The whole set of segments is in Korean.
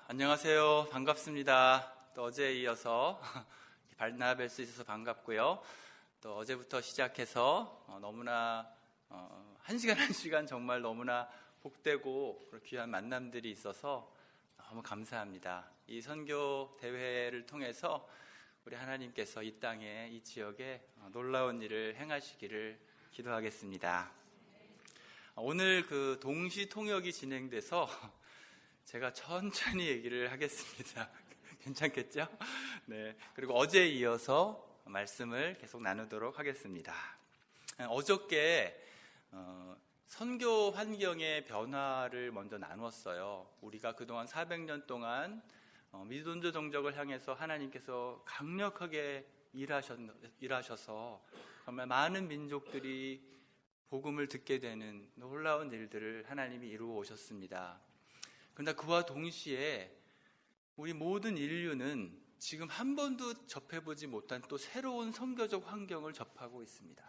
안녕하세요. 반갑습니다. 또 어제에 이어서 만나 뵐 수 있어서 반갑고요. 또 어제부터 시작해서 너무나 한 시간 한 시간 정말 너무나 복되고 귀한 만남들이 있어서 너무 감사합니다. 이 선교 대회를 통해서 우리 하나님께서 이 땅에, 이 지역에 놀라운 일을 행하시기를 기도하겠습니다. 오늘 그 동시 통역이 진행돼서 제가 천천히 얘기를 하겠습니다. 괜찮겠죠? 네. 그리고 어제에 이어서 말씀을 계속 나누도록 하겠습니다. 어저께 선교 환경의 변화를 먼저 나누었어요. 우리가 그동안 400년 동안 미돈조 정적을 향해서 하나님께서 강력하게 일하셔서 정말 많은 민족들이 복음을 듣게 되는 놀라운 일들을 하나님이 이루어 오셨습니다. 그러나 그와 동시에 우리 모든 인류는 지금 한 번도 접해보지 못한 또 새로운 선교적 환경을 접하고 있습니다.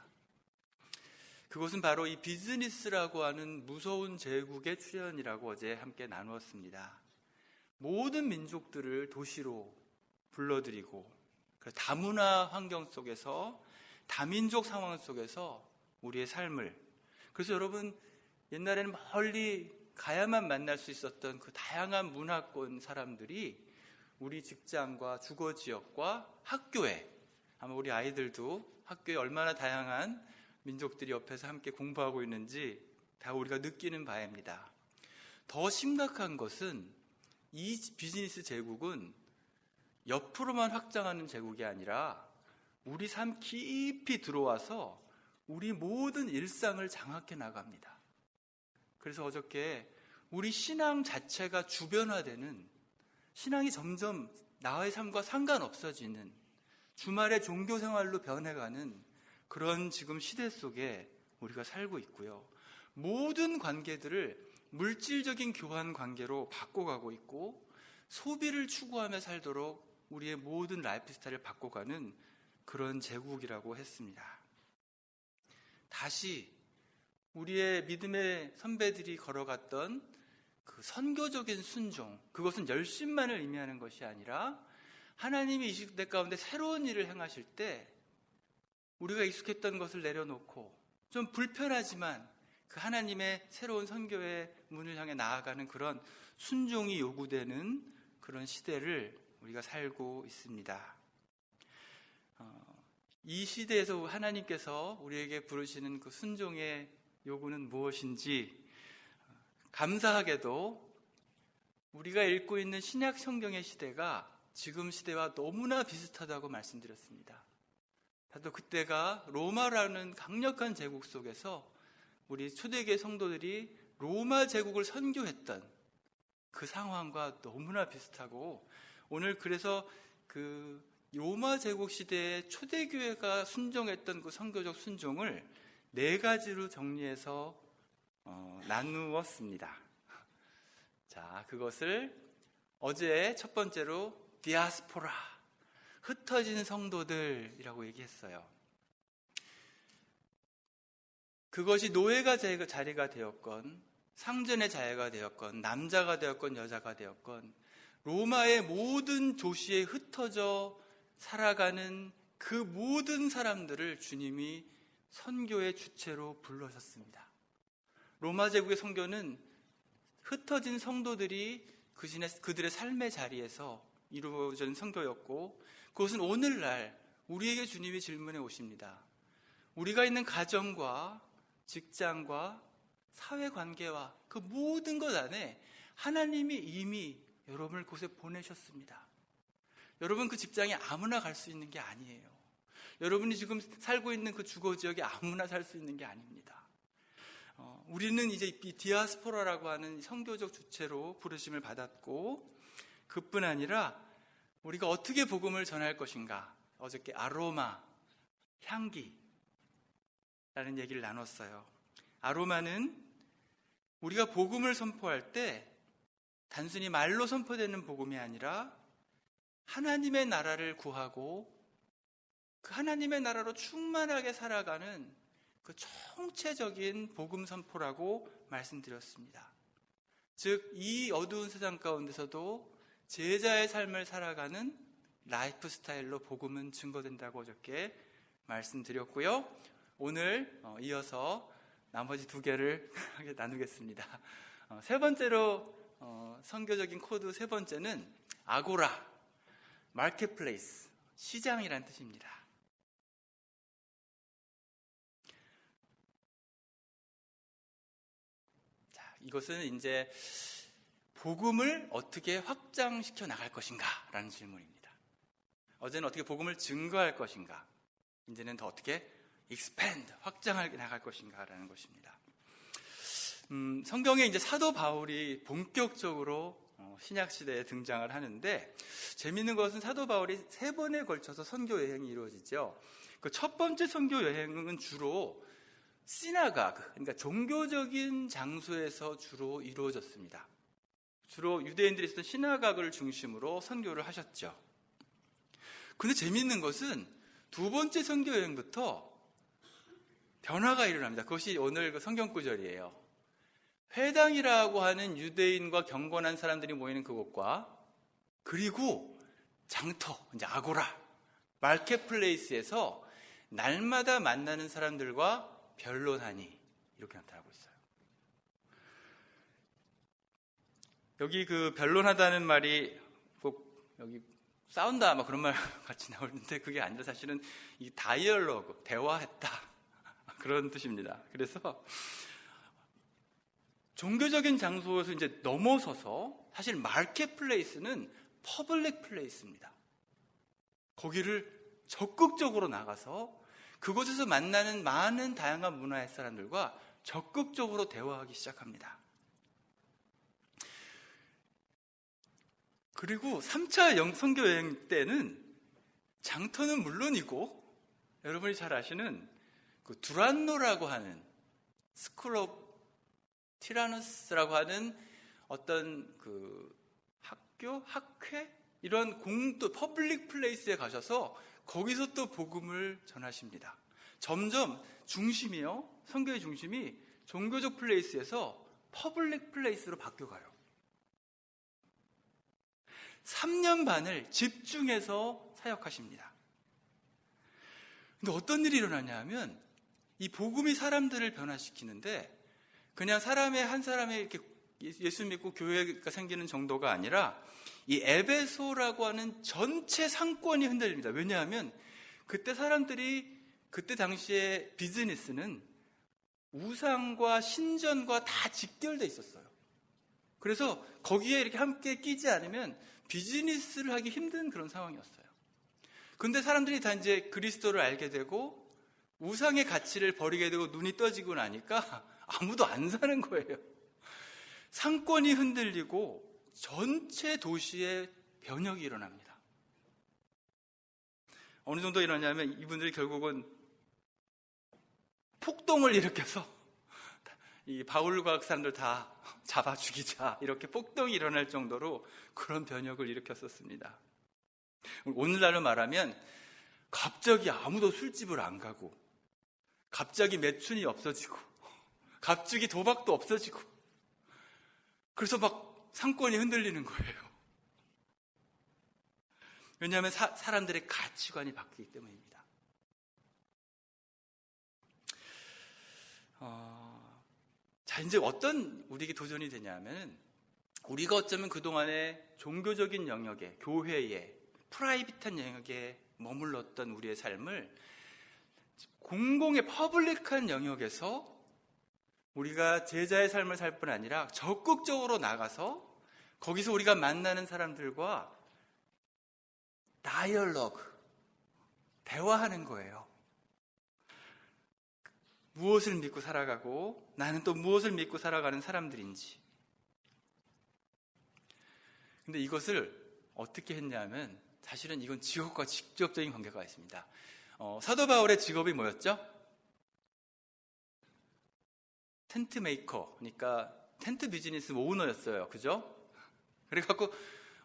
그것은 바로 이 비즈니스라고 하는 무서운 제국의 출현이라고 어제 함께 나누었습니다. 모든 민족들을 도시로 불러들이고 다문화 환경 속에서 다민족 상황 속에서 우리의 삶을, 그래서 여러분 옛날에는 멀리 가야만 만날 수 있었던 그 다양한 문화권 사람들이 우리 직장과 주거지역과 학교에, 아마 우리 아이들도 학교에 얼마나 다양한 민족들이 옆에서 함께 공부하고 있는지 다 우리가 느끼는 바입니다. 더 심각한 것은 이 비즈니스 제국은 옆으로만 확장하는 제국이 아니라 우리 삶 깊이 들어와서 우리 모든 일상을 장악해 나갑니다. 그래서 어저께 우리 신앙 자체가 주변화되는, 신앙이 점점 나의 삶과 상관없어지는, 주말의 종교생활로 변해가는 그런 지금 시대 속에 우리가 살고 있고요. 모든 관계들을 물질적인 교환 관계로 바꿔가고 있고 소비를 추구하며 살도록 우리의 모든 라이프 스타일을 바꿔가는 그런 제국이라고 했습니다. 다시 우리의 믿음의 선배들이 걸어갔던 그 선교적인 순종, 그것은 열심만을 의미하는 것이 아니라 하나님이 이 시대 가운데 새로운 일을 행하실 때 우리가 익숙했던 것을 내려놓고 좀 불편하지만 그 하나님의 새로운 선교의 문을 향해 나아가는 그런 순종이 요구되는 그런 시대를 우리가 살고 있습니다. 이 시대에서 하나님께서 우리에게 부르시는 그 순종의 요구는 무엇인지, 감사하게도 우리가 읽고 있는 신약 성경의 시대가 지금 시대와 너무나 비슷하다고 말씀드렸습니다. 또 그때가 로마라는 강력한 제국 속에서 우리 초대교회 성도들이 로마 제국을 선교했던 그 상황과 너무나 비슷하고, 오늘 그래서 그 로마 제국 시대에 초대교회가 순종했던 그 선교적 순종을 4가지로 정리해서 나누었습니다. 자, 그것을 어제 첫 번째로 디아스포라, 흩어진 성도들이라고 얘기했어요. 그것이 노예가 자리가 되었건 상전의 자리가 되었건 남자가 되었건 여자가 되었건 로마의 모든 도시에 흩어져 살아가는 그 모든 사람들을 주님이 선교의 주체로 불러셨습니다. 로마 제국의 선교는 흩어진 성도들이 그들의 삶의 자리에서 이루어진 선교였고, 그것은 오늘날 우리에게 주님이 질문해 오십니다. 우리가 있는 가정과 직장과 사회관계와 그 모든 것 안에 하나님이 이미 여러분을 그곳에 보내셨습니다. 여러분 그 직장에 아무나 갈 수 있는 게 아니에요. 여러분이 지금 살고 있는 그 주거지역에 아무나 살 수 있는 게 아닙니다. 우리는 이제 이 디아스포라라고 하는 선교적 주체로 부르심을 받았고, 그뿐 아니라 우리가 어떻게 복음을 전할 것인가, 어저께 아로마, 향기라는 얘기를 나눴어요. 아로마는 우리가 복음을 선포할 때 단순히 말로 선포되는 복음이 아니라 하나님의 나라를 구하고 그 하나님의 나라로 충만하게 살아가는 그 총체적인 복음 선포라고 말씀드렸습니다. 즉, 이 어두운 세상 가운데서도 제자의 삶을 살아가는 라이프 스타일로 복음은 증거된다고 어저께 말씀드렸고요. 오늘 이어서 나머지 두 개를 나누겠습니다. 세 번째로 선교적인 코드 세 번째는 아고라, 마켓플레이스, 시장이라는 뜻입니다. 자, 이것은 이제 복음을 어떻게 확장시켜 나갈 것인가 라는 질문입니다. 어제는 어떻게 복음을 증거할 것인가, 이제는 더 어떻게 expand, 확장해 나갈 것인가 라는 것입니다. 성경에 이제 사도 바울이 본격적으로 신약시대에 등장을 하는데, 재미있는 것은 사도 바울이 3번에 걸쳐서 선교 여행이 이루어지죠. 그 첫 번째 선교 여행은 주로 시나가그, 그러니까 종교적인 장소에서 주로 이루어졌습니다. 주로 유대인들이 있었던 시나가그를 중심으로 선교를 하셨죠. 근데 재미있는 것은 두 번째 선교 여행부터 변화가 일어납니다. 그것이 오늘 그 성경 구절이에요. 회당이라고 하는 유대인과 경건한 사람들이 모이는 그곳과, 그리고 장터, 이제 아고라, 마켓플레이스에서 날마다 만나는 사람들과 변론하니, 이렇게 나타나고 있어요. 여기 그 변론하다는 말이 꼭 여기 싸운다 막 그런 말 같이 나오는데, 그게 아니라 사실은 이 다이얼로그, 대화했다, 그런 뜻입니다. 그래서 종교적인 장소에서 이제 넘어서서, 사실 마켓플레이스는 퍼블릭 플레이스입니다. 거기를 적극적으로 나가서 그곳에서 만나는 많은 다양한 문화의 사람들과 적극적으로 대화하기 시작합니다. 그리고 3차 선교 여행 때는 장터는 물론이고, 여러분이 잘 아시는 그 두란노라고 하는 스쿨 오브 티라누스라고 하는 어떤 그 학교, 학회, 이런 공도 퍼블릭 플레이스에 가셔서 거기서 또 복음을 전하십니다. 점점 중심이요, 선교의 중심이 종교적 플레이스에서 퍼블릭 플레이스로 바뀌어가요. 3년 반을 집중해서 사역하십니다. 근데 어떤 일이 일어나냐 하면, 이 복음이 사람들을 변화시키는데, 그냥 한 사람의 이렇게 예수 믿고 교회가 생기는 정도가 아니라, 이 에베소라고 하는 전체 상권이 흔들립니다. 왜냐하면 그때 사람들이, 그때 당시에 비즈니스는 우상과 신전과 다 직결되어 있었어요. 그래서 거기에 이렇게 함께 끼지 않으면 비즈니스를 하기 힘든 그런 상황이었어요. 근데 사람들이 다 이제 그리스도를 알게 되고 우상의 가치를 버리게 되고 눈이 떠지고 나니까 아무도 안 사는 거예요. 상권이 흔들리고 전체 도시에 변혁이 일어납니다. 어느 정도 일어나냐면, 이분들이 결국은 폭동을 일으켜서 이 바울과 그 사람들 다 잡아 죽이자, 이렇게 폭동이 일어날 정도로 그런 변혁을 일으켰었습니다. 오늘날로 말하면 갑자기 아무도 술집을 안 가고, 갑자기 매춘이 없어지고, 갑자기 도박도 없어지고, 그래서 막 상권이 흔들리는 거예요. 왜냐하면 사람들의 가치관이 바뀌기 때문입니다. 자, 이제 어떤 우리에게 도전이 되냐면, 우리가 어쩌면 그동안에 종교적인 영역에, 교회에, 프라이빗한 영역에 머물렀던 우리의 삶을 공공의 퍼블릭한 영역에서 우리가 제자의 삶을 살 뿐 아니라 적극적으로 나가서 거기서 우리가 만나는 사람들과 다이얼로그, 대화하는 거예요. 무엇을 믿고 살아가고 나는 또 무엇을 믿고 살아가는 사람들인지. 근데 이것을 어떻게 했냐면, 사실은 이건 직업과 직접적인 관계가 있습니다. 사도 바울의 직업이 뭐였죠? 텐트 메이커, 그러니까 텐트 비즈니스 오너였어요. 그죠? 그래갖고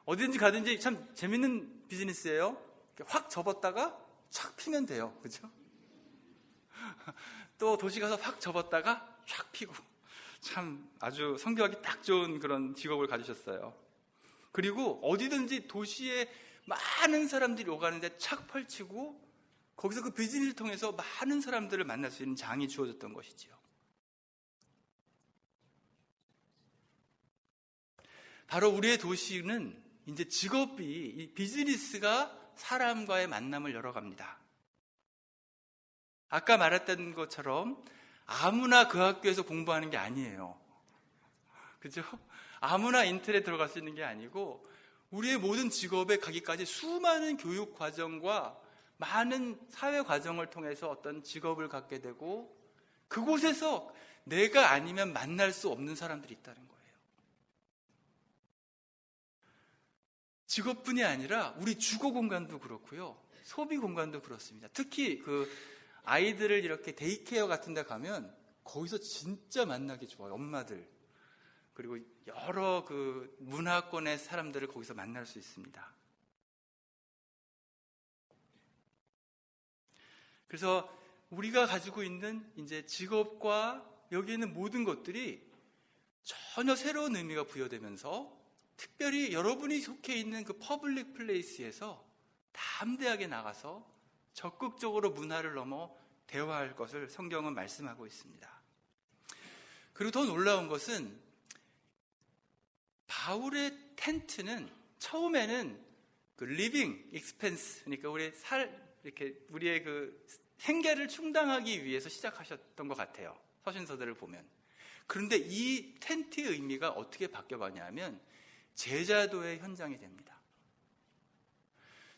어디든지 가든지 참 재밌는 비즈니스예요. 확 접었다가 촥 피면 돼요. 그죠? 또 도시 가서 확 접었다가 촥 피고, 참 아주 선교하기 딱 좋은 그런 직업을 가지셨어요. 그리고 어디든지 도시에 많은 사람들이 오가는데 착 펼치고 거기서 그 비즈니스를 통해서 많은 사람들을 만날 수 있는 장이 주어졌던 것이지요. 바로 우리의 도시는 이제 직업이, 이 비즈니스가 사람과의 만남을 열어갑니다. 아까 말했던 것처럼 아무나 그 학교에서 공부하는 게 아니에요. 그죠? 아무나 인텔에 들어갈 수 있는 게 아니고 우리의 모든 직업에 가기까지 수많은 교육 과정과 많은 사회 과정을 통해서 어떤 직업을 갖게 되고 그곳에서 내가 아니면 만날 수 없는 사람들이 있다는 거예요. 직업뿐이 아니라 우리 주거 공간도 그렇고요. 소비 공간도 그렇습니다. 특히 그 아이들을 이렇게 데이케어 같은 데 가면 거기서 진짜 만나기 좋아요. 엄마들. 그리고 여러 그 문화권의 사람들을 거기서 만날 수 있습니다. 그래서 우리가 가지고 있는 이제 직업과 여기 있는 모든 것들이 전혀 새로운 의미가 부여되면서 특별히 여러분이 속해 있는 그 퍼블릭 플레이스에서 담대하게 나가서 적극적으로 문화를 넘어 대화할 것을 성경은 말씀하고 있습니다. 그리고 더 놀라운 것은 바울의 텐트는 처음에는 그 리빙 익스펜스, 그러니까 우리의 그 생계를 충당하기 위해서 시작하셨던 것 같아요. 서신서들을 보면. 그런데 이 텐트의 의미가 어떻게 바뀌어가냐면 제자도의 현장이 됩니다.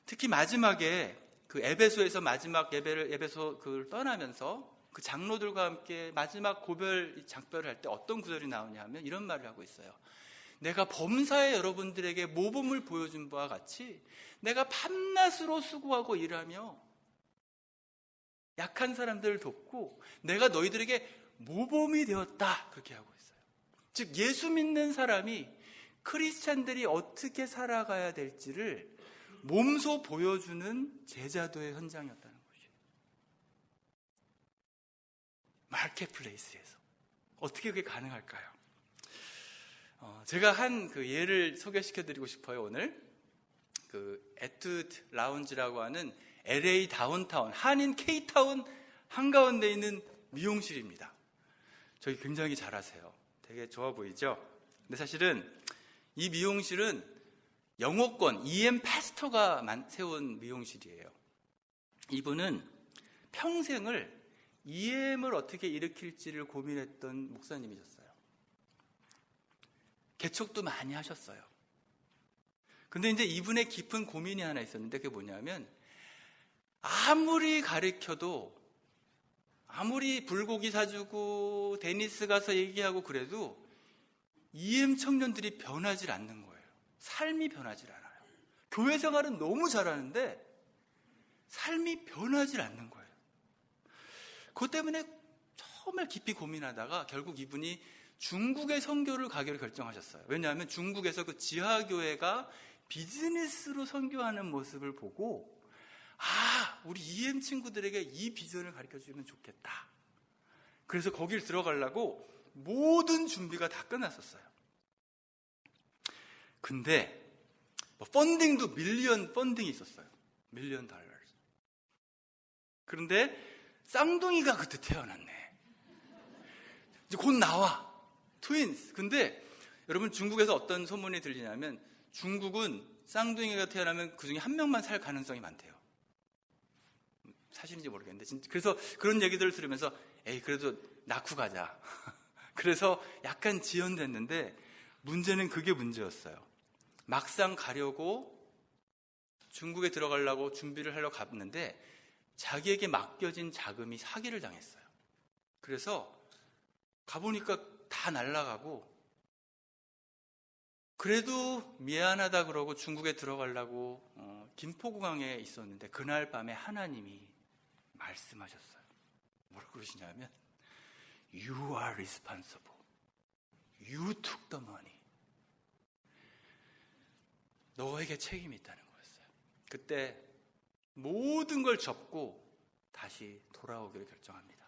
특히 마지막에 그 에베소에서 마지막 에베소 그걸 떠나면서 그 장로들과 함께 마지막 고별 작별을 할 때 어떤 구절이 나오냐 하면 이런 말을 하고 있어요. 내가 범사에 여러분들에게 모범을 보여준 바와 같이 내가 밤낮으로 수고하고 일하며 약한 사람들을 돕고 내가 너희들에게 모범이 되었다. 그렇게 하고 있어요. 즉 예수 믿는 사람이 크리스찬들이 어떻게 살아가야 될지를 몸소 보여주는 제자도의 현장이었다는 것이에요. 마켓플레이스에서. 어떻게 그게 가능할까요? 제가 한 그 예를 소개시켜드리고 싶어요. 오늘 그 에투드 라운지라고 하는 LA 다운타운, 한인 K타운 한가운데 있는 미용실입니다. 저희 굉장히 잘하세요. 되게 좋아 보이죠? 근데 사실은 이 미용실은 영어권 EM 파스터가 세운 미용실이에요. 이분은 평생을 EM을 어떻게 일으킬지를 고민했던 목사님이셨어요. 개척도 많이 하셨어요. 근데 이제 이분의 깊은 고민이 하나 있었는데 그게 뭐냐면 아무리 가르쳐도 아무리 불고기 사주고 데니스 가서 얘기하고 그래도 EM 청년들이 변하질 않는 거예요. 삶이 변하질 않아요. 교회 생활은 너무 잘하는데 삶이 변하질 않는 거예요. 그것 때문에 정말 깊이 고민하다가 결국 이분이 중국의 선교를 가기로 결정하셨어요. 왜냐하면 중국에서 그 지하교회가 비즈니스로 선교하는 모습을 보고 우리 EM 친구들에게 이 비전을 가르쳐주면 좋겠다. 그래서 거길 들어가려고 모든 준비가 다 끝났었어요. 근데 펀딩도 밀리언 펀딩이 있었어요. $1,000,000. 그런데 쌍둥이가 그때 태어났네. 이제 곧 나와. 트윈스. 근데 여러분 중국에서 어떤 소문이 들리냐면 중국은 쌍둥이가 태어나면 그중에 한 명만 살 가능성이 많대요. 사실인지 모르겠는데 그래서 그런 얘기들을 들으면서 그래도 낳고 가자. 그래서 약간 지연됐는데 문제는 그게 문제였어요. 막상 가려고 중국에 들어가려고 준비를 하려고 갔는데 자기에게 맡겨진 자금이 사기를 당했어요. 그래서 가보니까 다 날아가고 그래도 미안하다 그러고 중국에 들어가려고 김포공항에 있었는데 그날 밤에 하나님이 말씀하셨어요. 뭐라고 그러시냐면 You are responsible. You took the money. 너에게 책임이 있다는 거였어요. 그때 모든 걸 접고 다시 돌아오기로 결정합니다.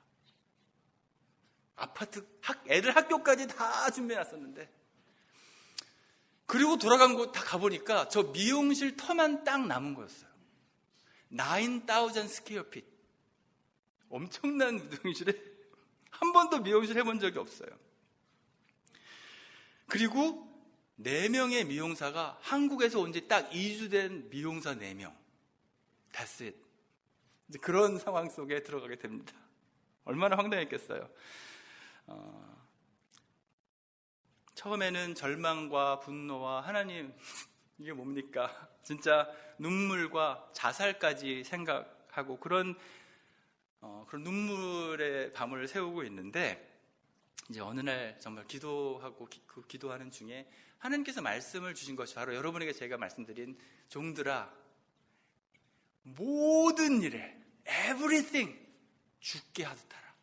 애들 학교까지 다 준비해놨었는데 그리고 돌아간 곳 다 가보니까 저 미용실 터만 딱 남은 거였어요. 9,000 스퀘어 핏. 엄청난 미용실에 한 번도 미용실 해본 적이 없어요. 그리고 4명의 미용사가 한국에서 온 지 딱 2주 된 미용사 4명. That's it. 이제 그런 상황 속에 들어가게 됩니다. 얼마나 황당했겠어요. 처음에는 절망과 분노와 하나님 이게 뭡니까? 진짜 눈물과 자살까지 생각하고 그런 눈물의 밤을 새우고 있는데 이제 어느 날 정말 기도하고 그 기도하는 중에 하나님께서 말씀을 주신 것이 바로 여러분에게 제가 말씀드린 종들아 모든 일에 everything 죽게 하듯 하라.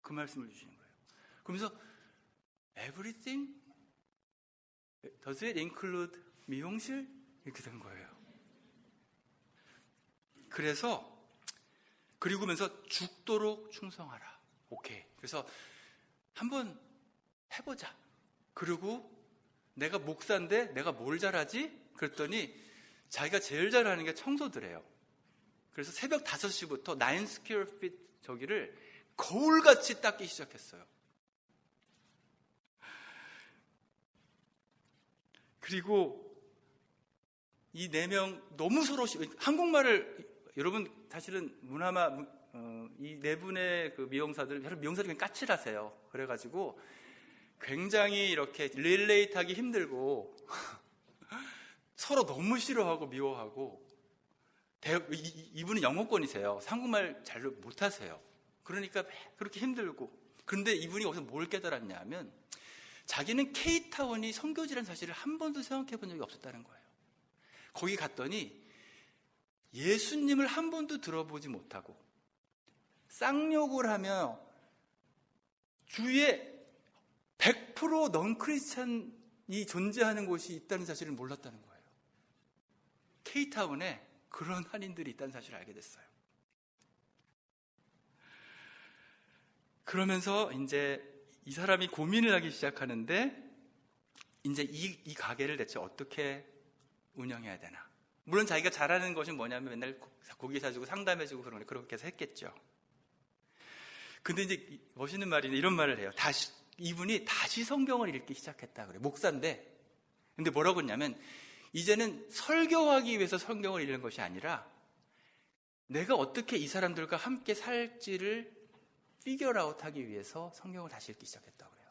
그 말씀을 주시는 거예요. 그러면서 everything? Does it include 미용실? 이렇게 된 거예요. 그리고면서 죽도록 충성하라. 오케이. 그래서 한번 해보자. 그리고 내가 목사인데 내가 뭘 잘하지? 그랬더니 자기가 제일 잘하는 게 청소들이에요. 그래서 새벽 5시부터 9 스퀘어 핏 저기를 거울같이 닦기 시작했어요. 그리고 이 4명 너무 서로 한국말을 여러분 사실은 이 4분의 그 미용사들이 그냥 까칠하세요. 그래가지고 굉장히 이렇게 릴레이트하기 힘들고 서로 너무 싫어하고 미워하고 이분은 영어권이세요. 한국말 잘 못하세요. 그러니까 그렇게 힘들고 그런데 이분이 거기서 뭘 깨달았냐 하면 자기는 K타운이 선교지라는 사실을 한 번도 생각해 본 적이 없었다는 거예요. 거기 갔더니 예수님을 한 번도 들어보지 못하고 쌍욕을 하며 주위에 100% 넌크리스찬이 존재하는 곳이 있다는 사실을 몰랐다는 거예요. K타운에 그런 한인들이 있다는 사실을 알게 됐어요. 그러면서 이제 이 사람이 고민을 하기 시작하는데 이제 이 가게를 대체 어떻게 운영해야 되나. 물론 자기가 잘하는 것이 뭐냐면 맨날 고기 사주고 상담해주고 그렇게 해서 했겠죠. 근데 이제 멋있는 말이 이런 말을 해요. 이분이 다시 성경을 읽기 시작했다 그래요. 목사인데. 근데 뭐라고 했냐면 이제는 설교하기 위해서 성경을 읽는 것이 아니라 내가 어떻게 이 사람들과 함께 살지를 피겨아웃 하기 위해서 성경을 다시 읽기 시작했다고 그래요.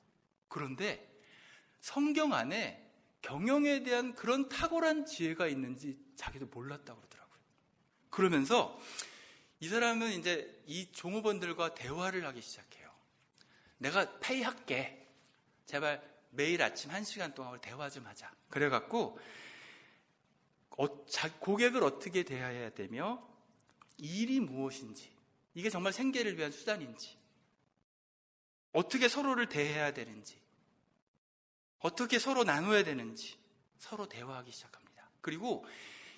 그런데 성경 안에 경영에 대한 그런 탁월한 지혜가 있는지 자기도 몰랐다고 그러더라고요. 그러면서 이 사람은 이제 이 종업원들과 대화를 하기 시작해요. 내가 페이할게. 제발 매일 아침 1시간 동안 대화 좀 하자. 그래갖고 고객을 어떻게 대해야 되며 일이 무엇인지 이게 정말 생계를 위한 수단인지 어떻게 서로를 대해야 되는지 어떻게 서로 나눠야 되는지 서로 대화하기 시작합니다. 그리고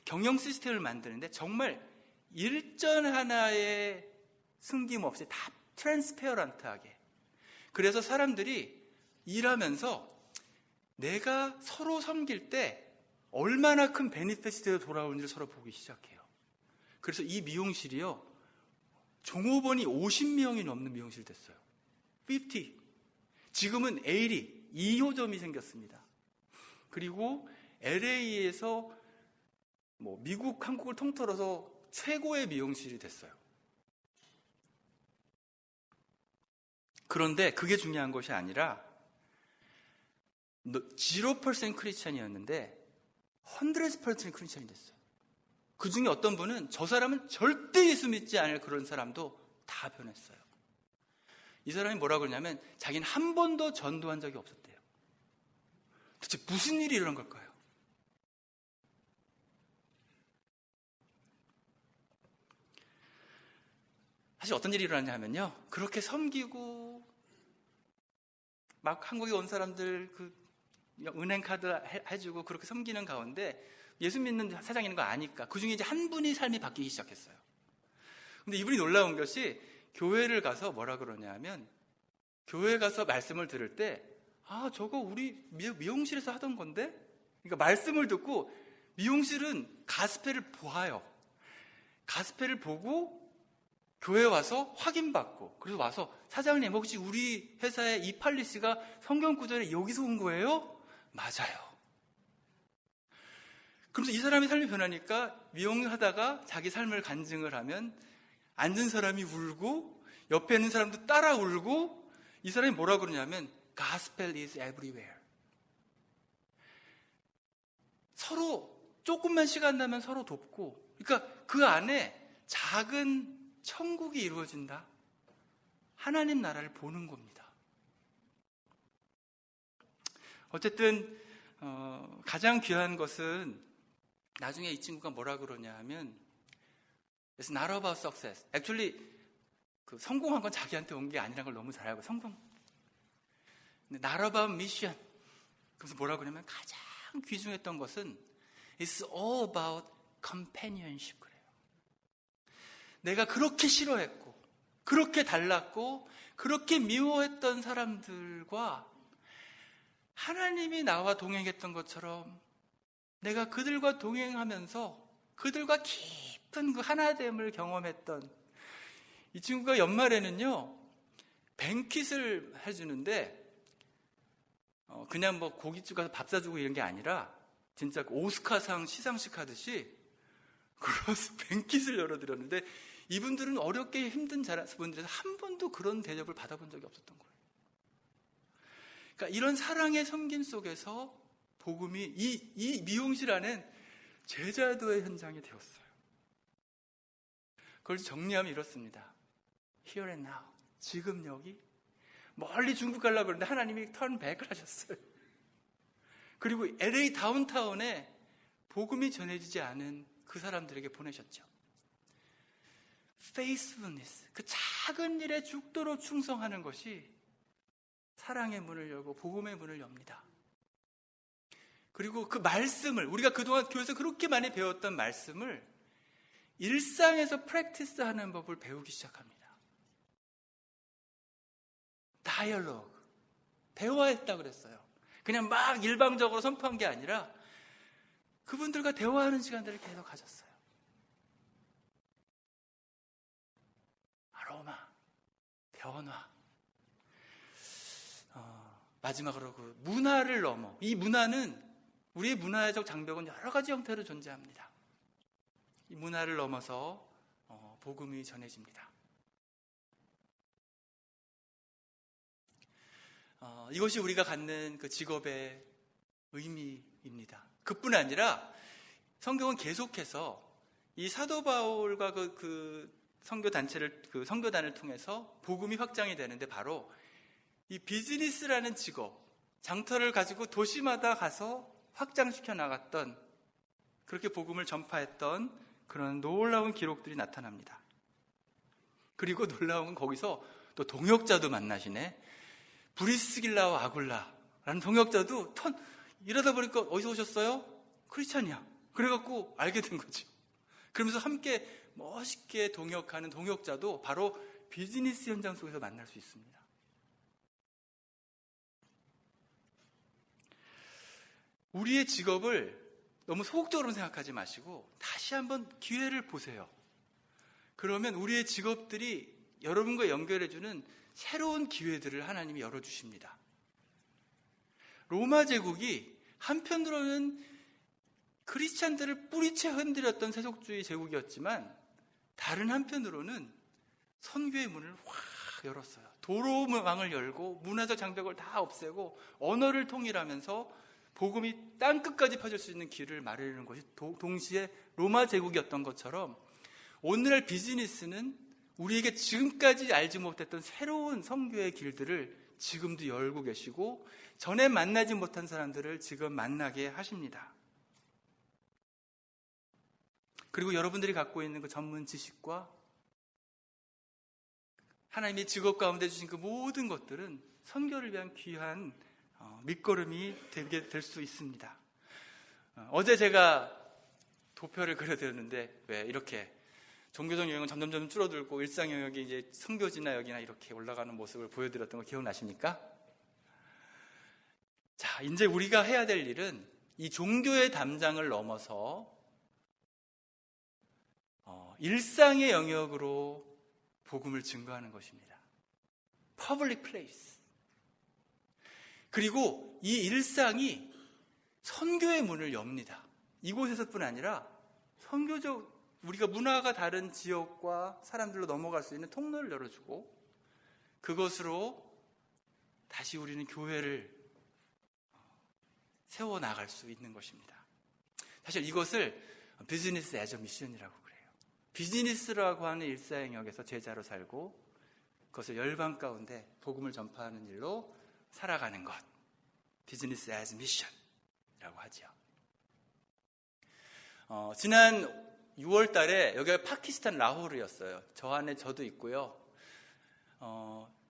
경영 시스템을 만드는데 정말 일전 하나에 숨김없이 다 트랜스페어런트하게 그래서 사람들이 일하면서 내가 서로 섬길 때 얼마나 큰 베니핏이 돌아오는지를 서로 보기 시작해요. 그래서 이 미용실이요 종업원이 50명이 넘는 미용실이 됐어요. 50. 지금은 80 2호점이 생겼습니다. 그리고 LA에서 미국, 한국을 통틀어서 최고의 미용실이 됐어요. 그런데 그게 중요한 것이 아니라 0% 크리스찬이었는데 100% 크리스찬이 됐어요. 그 중에 어떤 분은 저 사람은 절대 예수 믿지 않을 그런 사람도 다 변했어요. 이 사람이 뭐라고 그러냐면 자기는 한 번도 전도한 적이 없었대요. 도대체 무슨 일이 일어난 걸까요? 사실 어떤 일이 일어났냐 하면요 그렇게 섬기고 막 한국에 온 사람들 은행 카드 해주고 그렇게 섬기는 가운데 예수 믿는 사장 있는 거 아니까 그 중에 이제 한 분이 삶이 바뀌기 시작했어요. 근데 이분이 놀라운 것이 교회를 가서 뭐라 그러냐 하면 교회 가서 말씀을 들을 때 아, 저거 우리 미용실에서 하던 건데? 그러니까 말씀을 듣고 미용실은 가스펠을 보아요. 가스펠을 보고 교회 와서 확인받고, 그래서 와서 사장님 혹시 우리 회사의 이 팔리시가 성경 구절에 여기서 온 거예요? 맞아요. 그러면서 이 사람의 삶이 변하니까 미용하다가 자기 삶을 간증을 하면 앉은 사람이 울고 옆에 있는 사람도 따라 울고, 이 사람이 뭐라 그러냐면 Gospel is everywhere. 서로 조금만 시간 나면 서로 돕고, 그러니까 그 안에 작은 천국이 이루어진다. 하나님 나라를 보는 겁니다. 어쨌든 가장 귀한 것은 나중에 이 친구가 뭐라 그러냐 하면 It's not about success. Actually 그 성공한 건 자기한테 온 게 아니라는 걸 너무 잘 알고, 성공. 근데 not about mission. 그래서 뭐라 그러냐면 가장 귀중했던 것은 It's all about companionship. 그래요. 내가 그렇게 싫어했고, 그렇게 달랐고, 그렇게 미워했던 사람들과 하나님이 나와 동행했던 것처럼 내가 그들과 동행하면서 그들과 깊은 그 하나됨을 경험했던, 이 친구가 연말에는요 뱅킷을 해주는데 그냥 뭐 고깃집 가서 밥 사주고 이런 게 아니라 진짜 오스카상 시상식 하듯이 그래서 뱅킷을 열어드렸는데, 이분들은 어렵게 힘든 분들에서 한 번도 그런 대접을 받아본 적이 없었던 거예요. 그러니까 이런 사랑의 섬김 속에서 복음이 이 미용실 안엔 제자도의 현장이 되었어요. 그걸 정리하면 이렇습니다. Here and now. 지금 여기. 멀리 중국 가려고 그러는데 하나님이 턴백을 하셨어요. 그리고 LA 다운타운에 복음이 전해지지 않은 그 사람들에게 보내셨죠. faithfulness, 그 작은 일에 죽도록 충성하는 것이 사랑의 문을 열고 복음의 문을 엽니다. 그리고 그 말씀을, 우리가 그동안 교회에서 그렇게 많이 배웠던 말씀을 일상에서 프랙티스하는 법을 배우기 시작합니다. 다이얼로그, 대화했다 그랬어요. 그냥 막 일방적으로 선포한 게 아니라 그분들과 대화하는 시간들을 계속 가졌어요. 아로마, 변화. 마지막으로 그 문화를 넘어, 이 문화는 우리의 문화적 장벽은 여러 가지 형태로 존재합니다. 이 문화를 넘어서 복음이 전해집니다. 이것이 우리가 갖는 그 직업의 의미입니다. 그뿐 아니라 성경은 계속해서 이 사도 바울과 그 선교단체를, 그 선교단을 통해서 복음이 확장이 되는데, 바로 이 비즈니스라는 직업, 장터를 가지고 도시마다 가서 확장시켜 나갔던, 그렇게 복음을 전파했던 그런 놀라운 기록들이 나타납니다. 그리고 놀라운 건 거기서 또 동역자도 만나시네. 브리스길라와 아굴라라는 동역자도 이러다 보니까 어디서 오셨어요? 크리스찬이야. 그래갖고 알게 된 거죠. 그러면서 함께 멋있게 동역하는 동역자도 바로 비즈니스 현장 속에서 만날 수 있습니다. 우리의 직업을 너무 소극적으로 생각하지 마시고 다시 한번 기회를 보세요. 그러면 우리의 직업들이 여러분과 연결해주는 새로운 기회들을 하나님이 열어주십니다. 로마 제국이 한편으로는 크리스찬들을 뿌리채 흔들었던 세속주의 제국이었지만, 다른 한편으로는 선교의 문을 확 열었어요. 도로망을 열고 문화적 장벽을 다 없애고 언어를 통일하면서 복음이 땅끝까지 퍼질 수 있는 길을 마련하는 것이 동시에 로마 제국이었던 것처럼, 오늘날 비즈니스는 우리에게 지금까지 알지 못했던 새로운 선교의 길들을 지금도 열고 계시고, 전에 만나지 못한 사람들을 지금 만나게 하십니다. 그리고 여러분들이 갖고 있는 그 전문 지식과 하나님의 직업 가운데 주신 그 모든 것들은 선교를 위한 귀한 밑거름이 되게 될 수 있습니다. 어제 제가 도표를 그려드렸는데, 왜 이렇게 종교적 영역은 점점 줄어들고 일상 영역이 이제 선교지나 여기나 이렇게 올라가는 모습을 보여드렸던 거 기억나십니까? 자, 이제 우리가 해야 될 일은 이 종교의 담장을 넘어서 일상의 영역으로 복음을 증거하는 것입니다. Public place. 그리고 이 일상이 선교의 문을 엽니다. 이곳에서뿐 아니라 선교적 우리가 문화가 다른 지역과 사람들로 넘어갈 수 있는 통로를 열어주고 그것으로 다시 우리는 교회를 세워나갈 수 있는 것입니다. 사실 이것을 비즈니스 애저 미션이라고 그래요. 비즈니스라고 하는 일사영역에서 제자로 살고 그것을 열방 가운데 복음을 전파하는 일로 살아가는 것. 비즈니스 애저 미션이라고 하죠. 지난 6월 달에 여기가 파키스탄 라호르였어요. 저 안에 저도 있고요.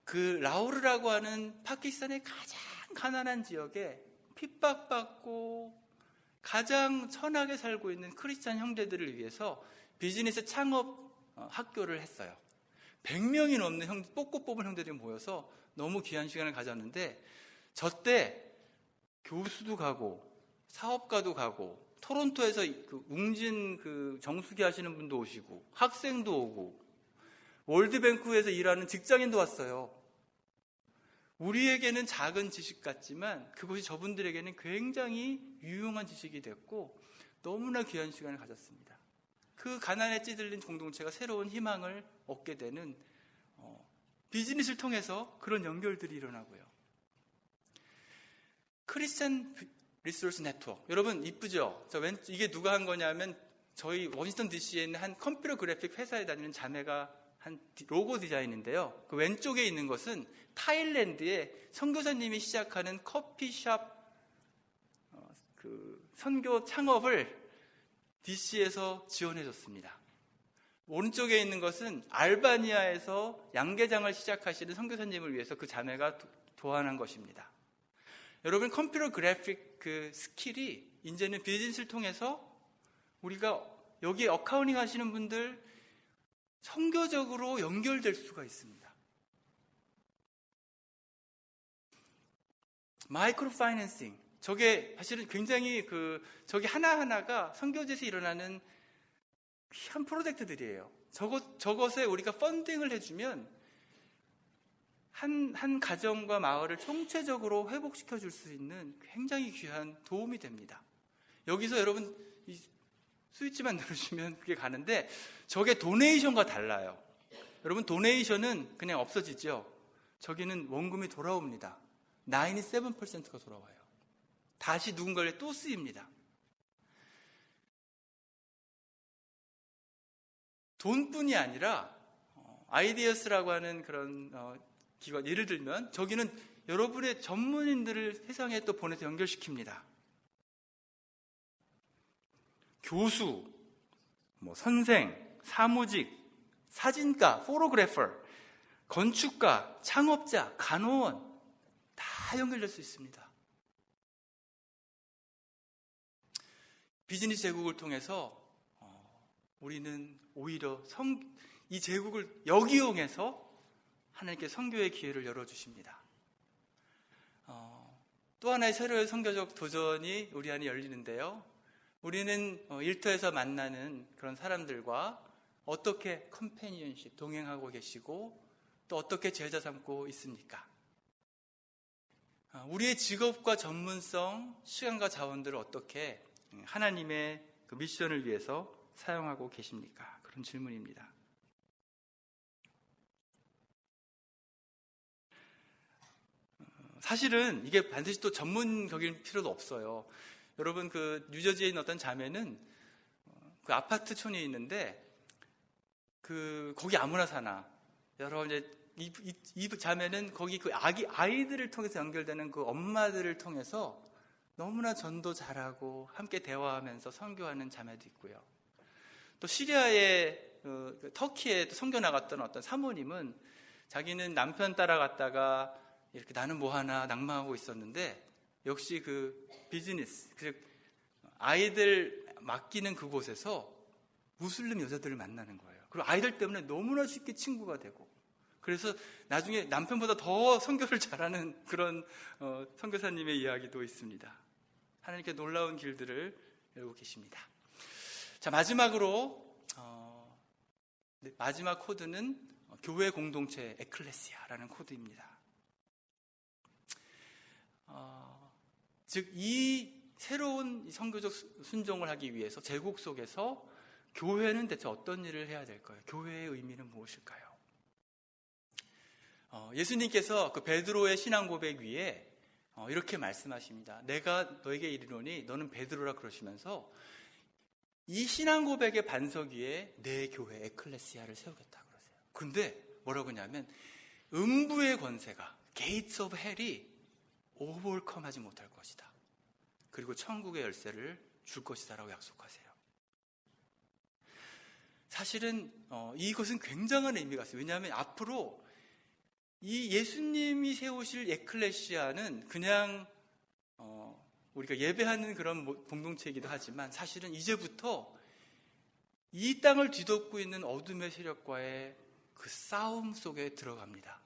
그 라호르라고 하는 파키스탄의 가장 가난한 지역에 핍박받고 가장 천하게 살고 있는 크리스찬 형제들을 위해서 비즈니스 창업 학교를 했어요. 100명이 넘는 뽑고 뽑은 형제들이 모여서 너무 귀한 시간을 가졌는데 저 때 교수도 가고 사업가도 가고 토론토에서 그 웅진 그 정수기 하시는 분도 오시고 학생도 오고 월드뱅크에서 일하는 직장인도 왔어요. 우리에게는 작은 지식 같지만 그것이 저분들에게는 굉장히 유용한 지식이 됐고 너무나 귀한 시간을 가졌습니다. 그 가난에 찌들린 공동체가 새로운 희망을 얻게 되는 비즈니스를 통해서 그런 연결들이 일어나고요. 크리스천 리소스 네트워크. 여러분 이쁘죠? 이게 누가 한 거냐면 저희 워싱턴 DC에 있는 한 컴퓨터 그래픽 회사에 다니는 자매가 한 로고 디자인인데요. 그 왼쪽에 있는 것은 타일랜드의 선교사님이 시작하는 커피숍 그 선교 창업을 DC에서 지원해줬습니다. 오른쪽에 있는 것은 알바니아에서 양계장을 시작하시는 선교사님을 위해서 그 자매가 도안한 것입니다. 여러분 컴퓨터 그래픽 그 스킬이 이제는 비즈니스를 통해서 우리가 여기 어카운팅 하시는 분들 선교적으로 연결될 수가 있습니다. 마이크로 파이낸싱. 저게 사실은 굉장히 저게 하나하나가 선교지에서 일어나는 귀한 프로젝트들이에요. 저것에 우리가 펀딩을 해주면 한 가정과 마을을 총체적으로 회복시켜 줄 수 있는 굉장히 귀한 도움이 됩니다. 여기서 여러분 이 스위치만 누르시면 그게 가는데 저게 도네이션과 달라요. 여러분 도네이션은 그냥 없어지죠. 저기는 원금이 돌아옵니다. 97%가 돌아와요. 다시 누군가를 또 쓰입니다. 돈뿐이 아니라 아이디어스라고 하는 그런 기관, 예를 들면 저기는 여러분의 전문인들을 세상에 또 보내서 연결시킵니다. 교수, 선생, 사무직, 사진가, 포토그래퍼, 건축가, 창업자, 간호원 다 연결될 수 있습니다. 비즈니스 제국을 통해서 우리는 오히려 이 제국을 역이용해서 하나님께 선교의 기회를 열어주십니다. 또 하나의 새로운 선교적 도전이 우리 안에 열리는데요. 우리는 일터에서 만나는 그런 사람들과 어떻게 컴패니언십, 동행하고 계시고 또 어떻게 제자 삼고 있습니까? 우리의 직업과 전문성, 시간과 자원들을 어떻게 하나님의 그 미션을 위해서 사용하고 계십니까? 그런 질문입니다. 사실은 이게 반드시 또 전문적일 필요도 없어요. 여러분 그 뉴저지에 있는 어떤 자매는 그 아파트촌이 있는데 거기 아무나 사나. 여러분 이제 이 자매는 거기 그 아이들을 통해서 연결되는 그 엄마들을 통해서 너무나 전도 잘하고 함께 대화하면서 선교하는 자매도 있고요. 또 시리아의 터키에 선교 나갔던 어떤 사모님은 자기는 남편 따라갔다가 이렇게 나는 뭐 하나 낭망하고 있었는데 역시 그 비즈니스, 즉 아이들 맡기는 그곳에서 무슬림 여자들을 만나는 거예요. 그리고 아이들 때문에 너무나 쉽게 친구가 되고 그래서 나중에 남편보다 더 선교를 잘하는 그런 선교사님의 이야기도 있습니다. 하나님께 놀라운 길들을 열고 계십니다. 자, 마지막으로 마지막 코드는 교회 공동체 에클레시아라는 코드입니다. 즉 이 새로운 선교적 순종을 하기 위해서 제국 속에서 교회는 대체 어떤 일을 해야 될까요? 교회의 의미는 무엇일까요? 예수님께서 그 베드로의 신앙 고백 위에 이렇게 말씀하십니다. 내가 너에게 이르노니 너는 베드로라 그러시면서 이 신앙 고백의 반석 위에 내 교회 에클레시아를 세우겠다 그러세요. 그런데 뭐라고 하냐면 음부의 권세가 게이츠 오브 헬이 오버컴하지 못할 것이다. 그리고 천국의 열쇠를 줄 것이다라고 약속하세요. 사실은 이것은 굉장한 의미가 있어요. 왜냐하면 앞으로 이 예수님이 세우실 에클레시아는 그냥 우리가 예배하는 그런 공동체이기도 하지만 사실은 이제부터 이 땅을 뒤덮고 있는 어둠의 세력과의 그 싸움 속에 들어갑니다.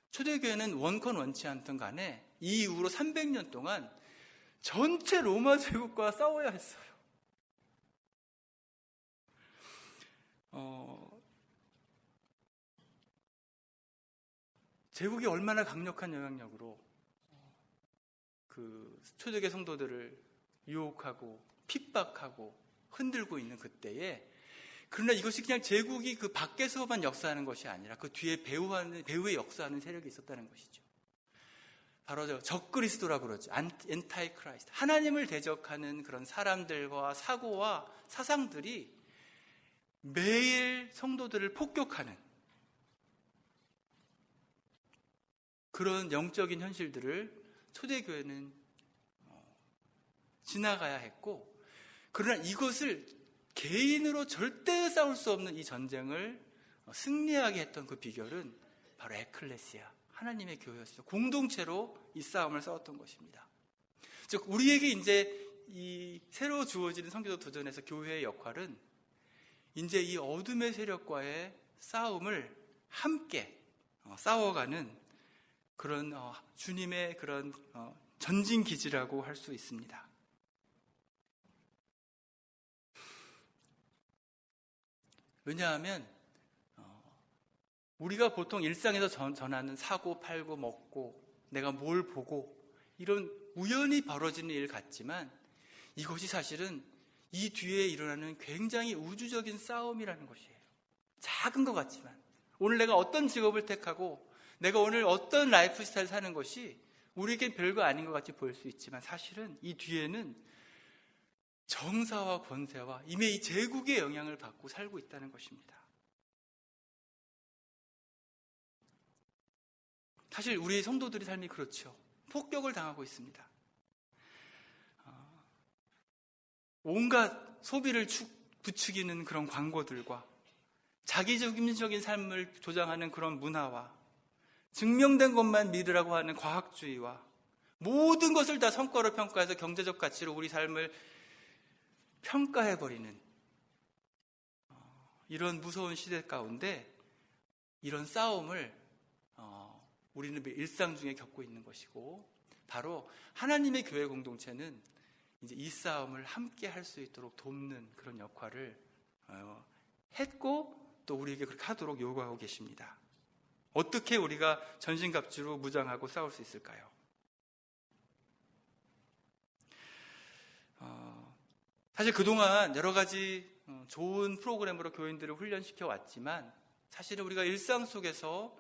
초대교회는 원컨 원치 않던 간에 이 이후로 300년 동안 전체 로마 제국과 싸워야 했어요. 제국이 얼마나 강력한 영향력으로 그 초대교회 성도들을 유혹하고 핍박하고 흔들고 있는 그때에, 그러나 이것이 그냥 제국이 그 밖에서만 역사하는 것이 아니라 그 뒤에 배후에 역사하는 세력이 있었다는 것이죠. 바로 적그리스도라고 그러죠. 엔타이 크라이스트. 하나님을 대적하는 그런 사람들과 사고와 사상들이 매일 성도들을 폭격하는 그런 영적인 현실들을 초대교회는 지나가야 했고, 그러나 이것을 개인으로 절대 싸울 수 없는 이 전쟁을 승리하게 했던 그 비결은 바로 에클레시아, 하나님의 교회였어요. 공동체로 이 싸움을 싸웠던 것입니다. 즉 우리에게 이제 이 새로 주어지는 선교적 도전에서 교회의 역할은 이제 이 어둠의 세력과의 싸움을 함께 싸워가는 그런 주님의 그런 전진 기지라고 할 수 있습니다. 왜냐하면 우리가 보통 일상에서 전하는 사고 팔고 먹고 내가 뭘 보고 이런 우연히 벌어지는 일 같지만 이것이 사실은 이 뒤에 일어나는 굉장히 우주적인 싸움이라는 것이에요. 작은 것 같지만 오늘 내가 어떤 직업을 택하고 내가 오늘 어떤 라이프 스타일 사는 것이 우리에겐 별거 아닌 것 같이 보일 수 있지만 사실은 이 뒤에는 정사와 권세와 이미 이 제국의 영향을 받고 살고 있다는 것입니다. 사실 우리 성도들의 삶이 그렇죠. 폭격을 당하고 있습니다. 온갖 소비를 부추기는 그런 광고들과 자기중심적인 삶을 조장하는 그런 문화와 증명된 것만 믿으라고 하는 과학주의와 모든 것을 다 성과로 평가해서 경제적 가치로 우리 삶을 평가해버리는 이런 무서운 시대 가운데 이런 싸움을 우리는 일상 중에 겪고 있는 것이고, 바로 하나님의 교회 공동체는 이제 이 싸움을 함께 할 수 있도록 돕는 그런 역할을 했고 또 우리에게 그렇게 하도록 요구하고 계십니다. 어떻게 우리가 전신갑주로 무장하고 싸울 수 있을까요? 사실 그동안 여러 가지 좋은 프로그램으로 교인들을 훈련시켜 왔지만 사실은 우리가 일상 속에서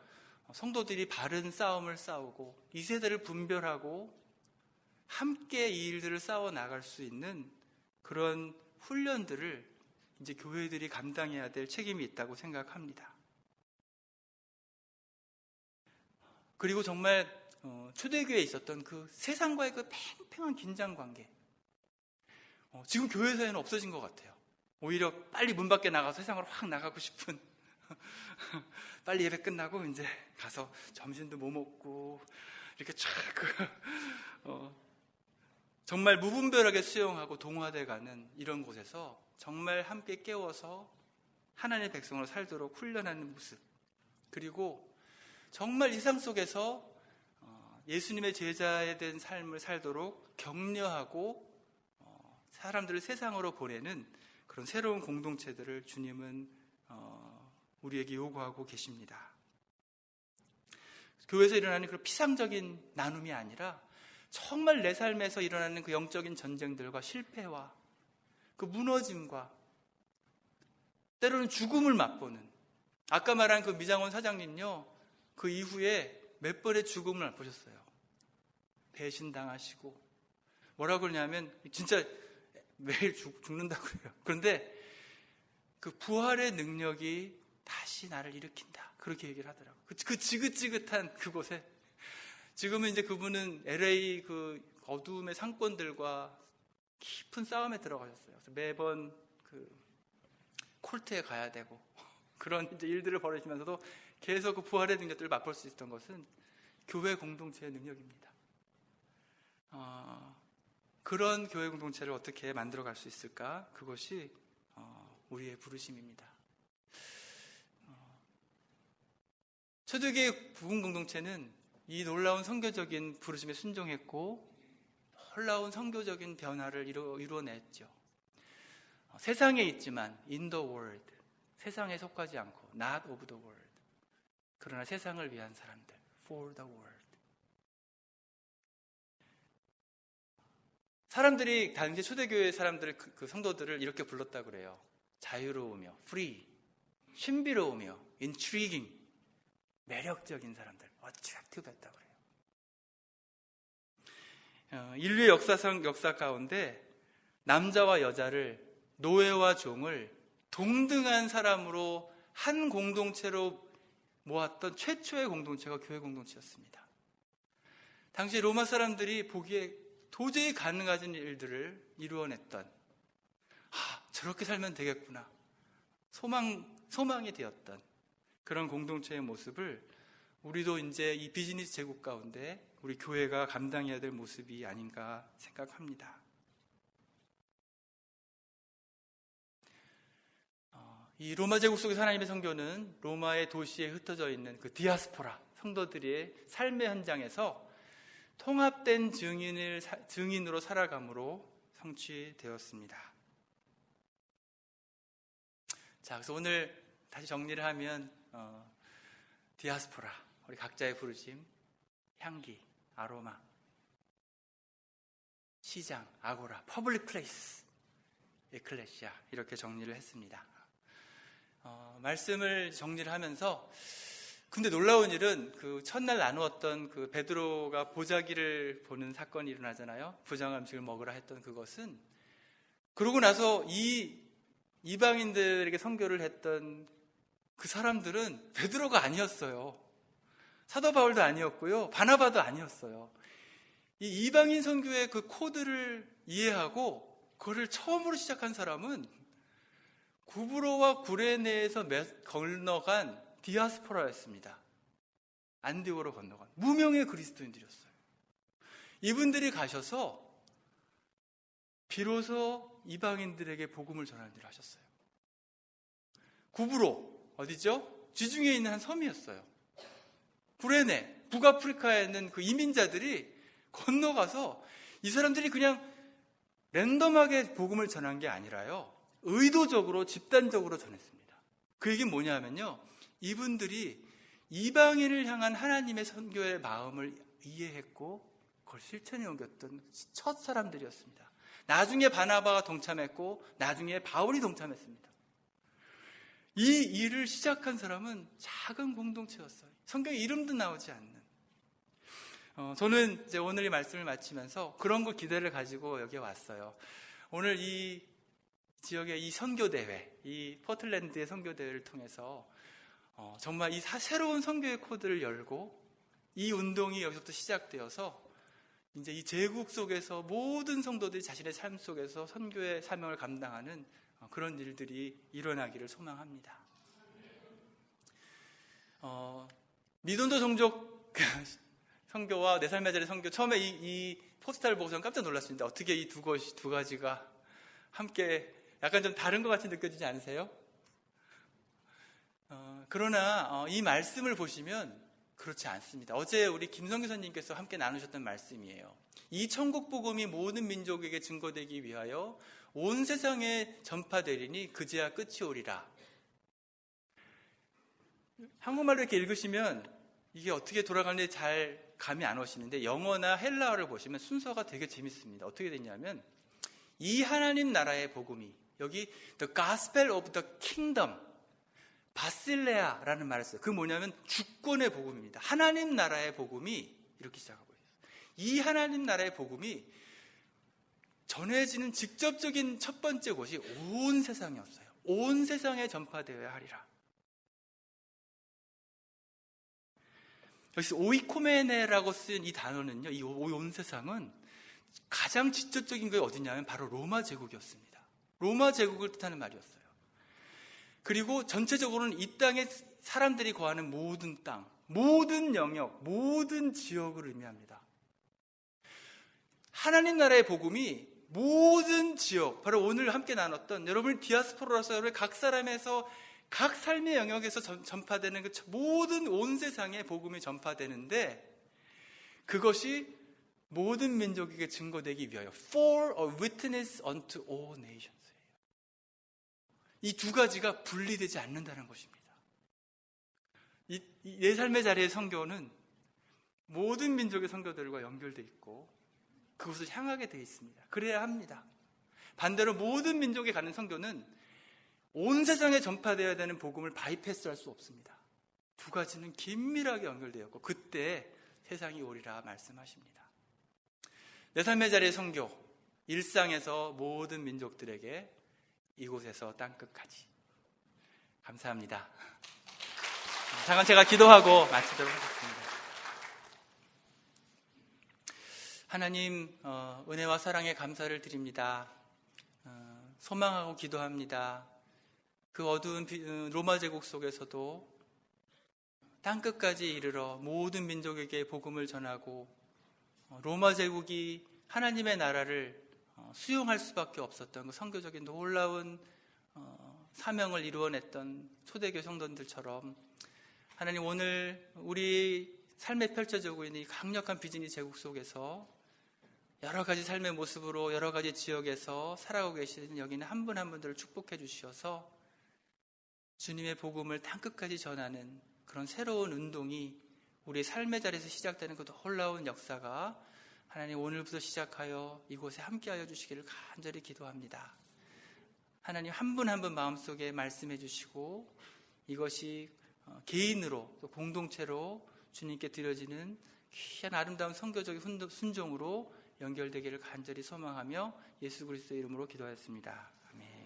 성도들이 바른 싸움을 싸우고 이 세대를 분별하고 함께 이 일들을 싸워 나갈 수 있는 그런 훈련들을 이제 교회들이 감당해야 될 책임이 있다고 생각합니다. 그리고 정말 초대교회에 있었던 그 세상과의 그 팽팽한 긴장관계, 지금 교회사에는 없어진 것 같아요. 오히려 빨리 문 밖에 나가서 세상으로 확 나가고 싶은 빨리 예배 끝나고 이제 가서 점심도 뭐 먹고 이렇게 쫙 정말 무분별하게 수용하고 동화돼 가는 이런 곳에서 정말 함께 깨워서 하나님의 백성으로 살도록 훈련하는 모습, 그리고 정말 일상 속에서 예수님의 제자에 대한 삶을 살도록 격려하고 사람들을 세상으로 보내는 그런 새로운 공동체들을 주님은 우리에게 요구하고 계십니다. 교회에서 일어나는 그런 피상적인 나눔이 아니라 정말 내 삶에서 일어나는 그 영적인 전쟁들과 실패와 그 무너짐과 때로는 죽음을 맛보는, 아까 말한 그 미장원 사장님요, 그 이후에 몇 번의 죽음을 맛보셨어요. 배신당하시고 뭐라고 그러냐면 진짜 매일 죽는다고 그래요. 그런데 그 부활의 능력이 다시 나를 일으킨다, 그렇게 얘기를 하더라고요. 그 지긋지긋한 그곳에 지금은 이제 그분은 LA 그 어두움의 상권들과 깊은 싸움에 들어가셨어요. 그래서 매번 그 콜트에 가야 되고 그런 이제 일들을 벌이시면서도 계속 그 부활의 능력들을 맛볼 수 있었던 것은 교회 공동체의 능력입니다. 그런 교회 공동체를 어떻게 만들어갈 수 있을까? 그것이 우리의 부르심입니다. 초대교회 부흥 공동체는 이 놀라운 선교적인 부르심에 순종했고 놀라운 선교적인 변화를 이루어냈죠. 세상에 있지만 in the world, 세상에 속하지 않고 not of the world, 그러나 세상을 위한 사람들, for the world. 사람들이 당시 초대교회 사람들을 그 성도들을 이렇게 불렀다고 그래요. 자유로우며 free, 신비로우며 intriguing, 매력적인 사람들, attractive 했다고 그래요. 인류의 역사 가운데 남자와 여자를, 노예와 종을 동등한 사람으로 한 공동체로 모았던 최초의 공동체가 교회 공동체였습니다. 당시 로마 사람들이 보기에 도저히 가능하지 일들을 이루어냈던, 저렇게 살면 되겠구나, 소망이 되었던 그런 공동체의 모습을 우리도 이제 이 비즈니스 제국 가운데 우리 교회가 감당해야 될 모습이 아닌가 생각합니다. 이 로마 제국 속에서 하나님의 선교는 로마의 도시에 흩어져 있는 그 디아스포라 성도들의 삶의 현장에서 통합된 증인으로 살아감으로 성취되었습니다. 자, 그래서 오늘 다시 정리를 하면 디아스포라, 우리 각자의 부르심, 향기, 아로마, 시장, 아고라, 퍼블릭 플레이스, 에클레시아, 이렇게 정리를 했습니다. 말씀을 정리를 하면서 근데 놀라운 일은 그 첫날 나누었던 그 베드로가 보자기를 보는 사건이 일어나잖아요. 부정한 음식을 먹으라 했던 그것은, 그러고 나서 이 이방인들에게 선교를 했던 그 사람들은 베드로가 아니었어요. 사도 바울도 아니었고요, 바나바도 아니었어요. 이 이방인 선교의 그 코드를 이해하고 그거를 처음으로 시작한 사람은 구브로와 구레네에서 건너간 디아스포라였습니다. 안디오로 건너간 무명의 그리스도인들이었어요. 이분들이 가셔서 비로소 이방인들에게 복음을 전하는 일을 하셨어요. 구브로 어디죠? 지중해에 있는 한 섬이었어요. 구레네, 북아프리카에 있는 그 이민자들이 건너가서 이 사람들이 그냥 랜덤하게 복음을 전한 게 아니라요, 의도적으로 집단적으로 전했습니다. 그 얘기는 뭐냐면요, 이분들이 이방인을 향한 하나님의 선교의 마음을 이해했고 그걸 실천에 옮겼던 첫 사람들이었습니다. 나중에 바나바가 동참했고 나중에 바울이 동참했습니다. 이 일을 시작한 사람은 작은 공동체였어요. 성경에 이름도 나오지 않는. 저는 이제 오늘 이 말씀을 마치면서 그런 거 기대를 가지고 여기에 왔어요. 오늘 이 지역의 이 선교대회, 이 포틀랜드의 선교대회를 통해서 정말 이 새로운 선교의 코드를 열고 이 운동이 여기서부터 시작되어서 이제 이 제국 속에서 모든 성도들이 자신의 삶 속에서 선교의 사명을 감당하는 그런 일들이 일어나기를 소망합니다. 미돈도 종족 선교와 내 삶의 자리 선교, 처음에 이 포스터를 보고 저는 깜짝 놀랐습니다. 어떻게 이 두 가지가 함께 약간 좀 다른 것 같이 느껴지지 않으세요? 그러나 이 말씀을 보시면 그렇지 않습니다. 어제 우리 김성규 선생님께서 함께 나누셨던 말씀이에요. 이 천국 복음이 모든 민족에게 증거되기 위하여 온 세상에 전파되리니 그제야 끝이 오리라. 한국말로 이렇게 읽으시면 이게 어떻게 돌아가는지 잘 감이 안 오시는데, 영어나 헬라어를 보시면 순서가 되게 재밌습니다. 어떻게 됐냐면, 이 하나님 나라의 복음이, 여기 The Gospel of the Kingdom, 바실레아라는 말을 써요. 그 뭐냐면 주권의 복음입니다. 하나님 나라의 복음이 이렇게 시작하고 있어요. 이 하나님 나라의 복음이 전해지는 직접적인 첫 번째 곳이 온 세상이었어요. 온 세상에 전파되어야 하리라. 여기서 오이코메네라고 쓴 이 단어는요, 이 온 세상은 가장 직접적인 게 어디냐면 바로 로마 제국이었습니다. 로마 제국을 뜻하는 말이었어요. 그리고 전체적으로는 이 땅에 사람들이 거하는 모든 땅, 모든 영역, 모든 지역을 의미합니다. 하나님 나라의 복음이 모든 지역, 바로 오늘 함께 나눴던 여러분이 디아스포라로서 여러분의 각 사람에서 각 삶의 영역에서 전파되는 그 모든 온 세상에 복음이 전파되는데, 그것이 모든 민족에게 증거되기 위하여 for a witness unto all nations. 이 두 가지가 분리되지 않는다는 것입니다. 내 삶의 자리의 선교는 모든 민족의 선교들과 연결되어 있고 그곳을 향하게 되어 있습니다. 그래야 합니다. 반대로 모든 민족에 가는 선교는 온 세상에 전파되어야 되는 복음을 바이패스할 수 없습니다. 두 가지는 긴밀하게 연결되어 있고 그때 세상이 오리라 말씀하십니다. 내 삶의 자리의 선교, 일상에서 모든 민족들에게, 이곳에서 땅끝까지. 감사합니다. 잠깐 제가 기도하고 마치도록 하겠습니다. 하나님, 은혜와 사랑에 감사를 드립니다. 소망하고 기도합니다. 그 어두운 로마 제국 속에서도 땅끝까지 이르러 모든 민족에게 복음을 전하고, 로마 제국이 하나님의 나라를 수용할 수밖에 없었던 그 선교적인 놀라운 사명을 이루어냈던 초대교 성도들처럼, 하나님 오늘 우리 삶에 펼쳐지고 있는 이 강력한 비즈니 제국 속에서 여러 가지 삶의 모습으로 여러 가지 지역에서 살아가고 계시는 여기는 한 분 한 분들을 축복해 주시어서 주님의 복음을 땅끝까지 전하는 그런 새로운 운동이 우리 삶의 자리에서 시작되는 그 놀라운 역사가 하나님 오늘부터 시작하여 이곳에 함께하여 주시기를 간절히 기도합니다. 하나님 한 분 한 분 마음속에 말씀해 주시고 이것이 개인으로 또 공동체로 주님께 드려지는 귀한 아름다운 선교적인 순종으로 연결되기를 간절히 소망하며 예수 그리스도의 이름으로 기도하였습니다. 아멘.